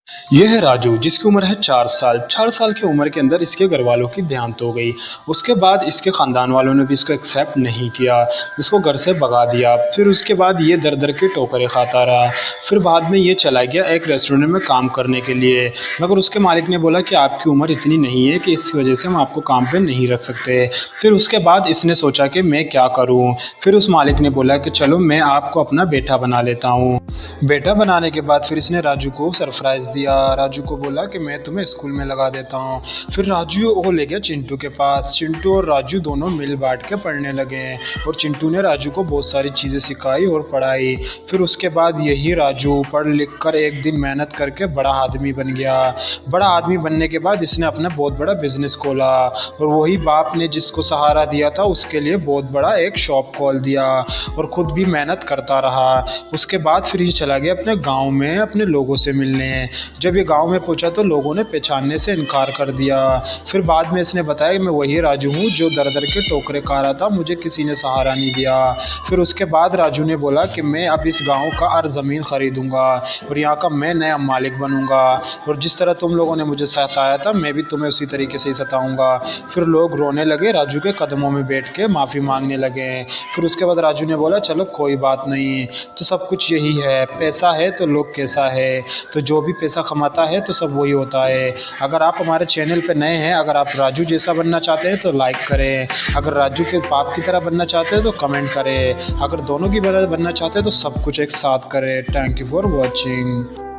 ये है राजू, जिसकी उम्र है 4 साल। 4 साल की उम्र के अंदर इसके घर वालों की देहांत हो गई। उसके बाद इसके ख़ानदान वालों ने भी इसको एक्सेप्ट नहीं किया, इसको घर से भगा दिया। फिर उसके बाद ये दर दर के ठोकरें खाता रहा। फिर बाद में ये चला गया एक रेस्टोरेंट में काम करने के लिए, मगर उसके मालिक ने बोला कि आपकी उम्र इतनी नहीं है कि इस वजह से हम आपको काम पे नहीं रख सकते। फिर उसके बाद इसने सोचा कि मैं क्या करूँ। फिर उस मालिक ने बोला कि चलो मैं आपको अपना बेटा बना लेता हूँ। बेटा बनाने के बाद फिर इसने राजू को सरप्राइज़ दिया। राजू को बोला कि मैं तुम्हें स्कूल में लगा देता हूँ। फिर राजू वो ले गया चिंटू के पास। चिंटू और राजू दोनों मिल बांट के पढ़ने लगे और चिंटू ने राजू को बहुत सारी चीज़ें सिखाई और पढ़ाई। फिर उसके बाद यही राजू पढ़ लिख कर एक दिन मेहनत करके बड़ा आदमी बन गया। बड़ा आदमी बनने के बाद इसने अपना बहुत बड़ा बिजनेस खोला और वही बाप ने जिसको सहारा दिया था उसके लिए बहुत बड़ा एक शॉप खोल दिया और ख़ुद भी मेहनत करता रहा। उसके बाद फिर ये चला गया अपने गांव में अपने लोगों से मिलने। जब ये गांव में पहुंचा तो लोगों ने पहचानने से इनकार कर दिया। फिर बाद में इसने बताया कि मैं वही राजू हूँ जो दर दर के टोकरे खा रहा था, मुझे किसी ने सहारा नहीं दिया। फिर उसके बाद राजू ने बोला कि मैं अब इस गांव का हर ज़मीन खरीदूंगा और यहाँ का मैं नया मालिक बनूंगा और जिस तरह तुम लोगों ने मुझे सताया था मैं भी तुम्हें उसी तरीके से ही सताऊंगा। फिर लोग रोने लगे, राजू के कदमों में बैठ के माफ़ी मांगने लगे। फिर उसके बाद राजू ने बोला चलो कोई बात नहीं, तो सब कुछ यही है, पैसा है तो लोग कैसा है, तो जो भी पैसा कमाता है तो सब वही होता है। अगर आप हमारे चैनल पे नए हैं, अगर आप राजू जैसा बनना चाहते हैं तो लाइक करें, अगर राजू के बाप की तरह बनना चाहते हैं तो कमेंट करें, अगर दोनों की तरह बनना चाहते हैं तो सब कुछ एक साथ करें। Thank you for watching.